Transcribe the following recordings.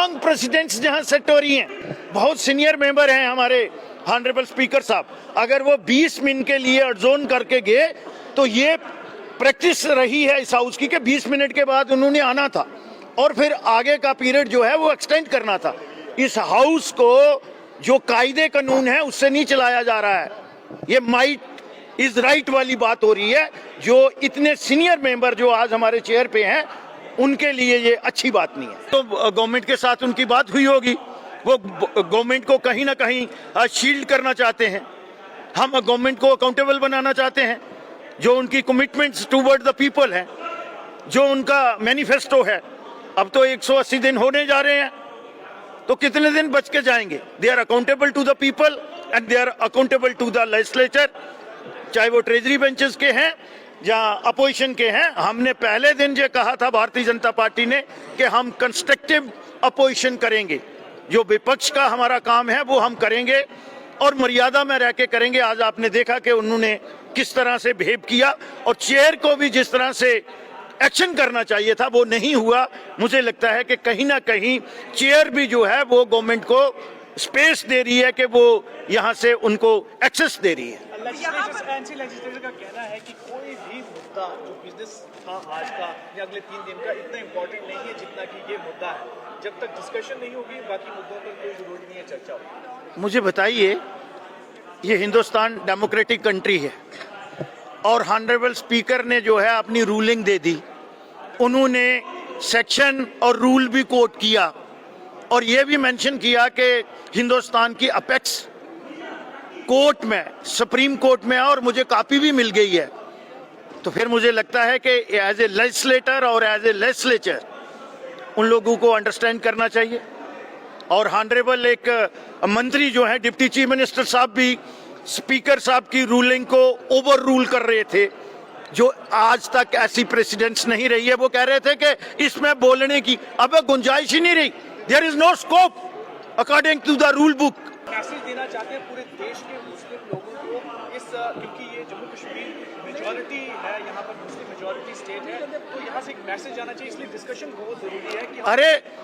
तमाम प्रेसिडेंट्स जहां सेट हो रही हैं, बहुत सीनियर मेंबर हैं हमारे ऑनरेबल स्पीकर साहब, अगर वो 20 मिनट के लिए एडजोन करके गए तो ये प्रैक्टिस रही है इस हाउस की कि 20 मिनट के बाद उन्होंने आना था और फिर आगे का पीरियड जो है वो एक्सटेंड करना था। इस हाउस को जो कायदे कानून है उससे नहीं चलाया जा रहा है। ये माइट इज राइट वाली बात हो रही है, जो इतने सीनियर मेंबर जो आज हमारे चेयर पे हैं उनके लिए ये अच्छी बात नहीं है। तो गवर्नमेंट के साथ उनकी बात हुई होगी, वो गवर्नमेंट को कहीं ना कहीं शील्ड करना चाहते हैं। हम गवर्नमेंट को अकाउंटेबल बनाना चाहते हैं। जो उनकी कमिटमेंट्स टूवर्ड द पीपल हैं, जो उनका मैनिफेस्टो है, अब तो 180 दिन होने जा रहे हैं, तो कितने दिन बच के जाएंगे? They are accountable to the people and they are accountable to the legislature, चाहे वो ट्रेजरी बेंचेस के हैं या अपोजिशन के हैं। हमने पहले दिन ये कहा था भारतीय जनता पार्टी ने कि हम कंस्ट्रक्टिव अपोजिशन करेंगे, जो विपक्ष का हमारा काम है वो हम करेंगे और मर्यादा में रह के करेंगे। आज आपने देखा कि उन्होंने किस तरह से बिहेव किया और चेयर को भी जिस तरह से एक्शन करना चाहिए था वो नहीं हुआ। मुझे लगता है कि कहीं ना कहीं चेयर भी जो है वो गवर्नमेंट को स्पेस दे रही है कि वो यहाँ से उनको एक्सेस दे रही है। लेजिस्लेचर का कहना है कि कोई भी मुद्दा जो बिजनेस था आज का या अगले 3 दिन का इतना इम्पोर्टेंट नहीं है जितना कि ये मुद्दा है। जब तक डिस्कशन नहीं होगी बाकी मुद्दों पर कोई जरूरत नहीं है चर्चा होगी। मुझे बताइए, ये हिंदुस्तान डेमोक्रेटिक कंट्री है और ऑनरेबल स्पीकर ने जो है अपनी रूलिंग दे दी, उन्होंने सेक्शन और रूल भी कोट किया और ये भी मेंशन किया कि हिंदुस्तान की अपेक्स कोर्ट में, सुप्रीम कोर्ट में, और मुझे कॉपी भी मिल गई है। तो फिर मुझे लगता है कि एज ए लेजिस्लेटर और एज ए लेजिस्लेचर उन लोगों को अंडरस्टैंड करना चाहिए। और ऑनरेबल एक मंत्री जो है डिप्टी चीफ मिनिस्टर साहब भी स्पीकर साहब की रूलिंग को ओवर रूल कर रहे थे, जो आज तक ऐसी प्रेसिडेंट्स नहीं रही है। वो कह रहे थे कि इसमें बोलने की अब गुंजाइश ही नहीं रही। There is no scope according to the rule book. Message देना चाहते हैं पूरे देश के मुस्लिम लोगों को इस, क्योंकि ये जम्मू कश्मीर मेजॉरिटी है, यहाँ पर मुस्लिम मेजॉरिटी स्टेट है, तो यहाँ से एक मैसेज जाना चाहिए, इसलिए डिस्कशन बहुत जरूरी है कि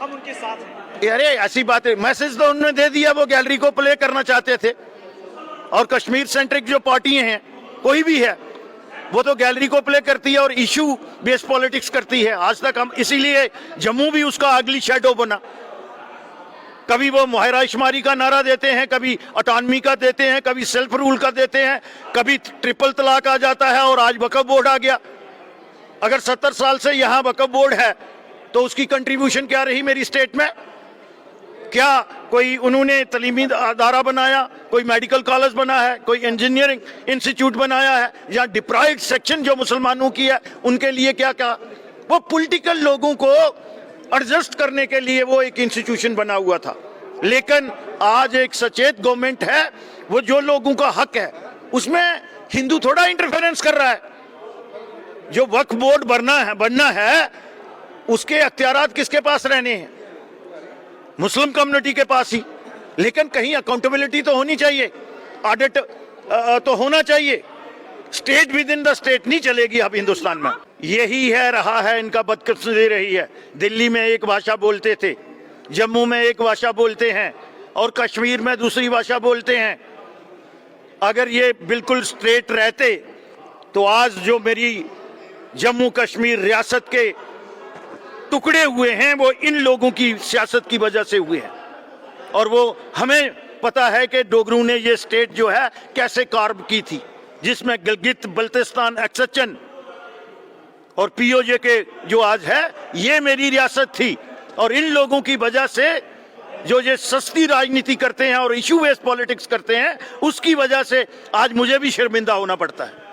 हम उनके साथ हैं। अरे ऐसी बात है, मैसेज तो उन्होंने दे दिया, वो गैलरी को प्ले करना चाहते थे। और कश्मीर सेंट्रिक जो पार्टी हैं, कोई भी है, वो तो गैलरी को प्ले करती है और इशू बेस्ड पॉलिटिक्स करती है। आज तक हम इसीलिए जम्मू भी उसका अगली शैडो बना। कभी वो मुहैरा शुमारी का नारा देते हैं, कभी ऑटोनॉमी का देते हैं, कभी सेल्फ रूल का देते हैं, कभी ट्रिपल तलाक आ जाता है और आज वक्फ बोर्ड आ गया। अगर 70 साल से यहाँ वक्फ बोर्ड है तो उसकी कंट्रीब्यूशन क्या रही मेरी स्टेट में? क्या कोई उन्होंने तलीमी अदारा बनाया, कोई मेडिकल कॉलेज बना है, कोई इंजीनियरिंग इंस्टीट्यूट बनाया है, या डिप्राइव्ड सेक्शन जो मुसलमानों की है उनके लिए क्या क्या? वो पॉलिटिकल लोगों को एडजस्ट करने के लिए वो एक इंस्टीट्यूशन बना हुआ था। लेकिन आज एक सचेत गवर्नमेंट है, वो जो लोगों का हक है उसमें हिंदू थोड़ा इंटरफेरेंस कर रहा है। जो वक्फ बोर्ड बनना है उसके अख्तियारात किसके पास रहने हैं? मुस्लिम कम्युनिटी के पास ही। लेकिन कहीं अकाउंटेबिलिटी तो होनी चाहिए, ऑडिट तो होना चाहिए। State with in the state नहीं चलेगी अब हिंदुस्तान में। यही है, रहा है, इनका बदकिस्मती रही है। दिल्ली में एक भाषा बोलते थे, जम्मू में एक भाषा बोलते हैं और कश्मीर में दूसरी भाषा बोलते हैं। अगर ये बिल्कुल स्ट्रेट रहते तो आज जो मेरी जम्मू कश्मीर रियासत के टुकड़े हुए हैं वो इन लोगों की सियासत की वजह से हुए हैं। और वो हमें पता है कि डोगरू ने ये स्टेट जो है कैसे कार्व की थी, जिसमें गिलगित बल्तिस्तान एक्सेशन और पीओजे के जो आज है ये मेरी रियासत थी। और इन लोगों की वजह से जो ये सस्ती राजनीति करते हैं और इशू बेस्ड पॉलिटिक्स करते हैं, उसकी वजह से आज मुझे भी शर्मिंदा होना पड़ता है।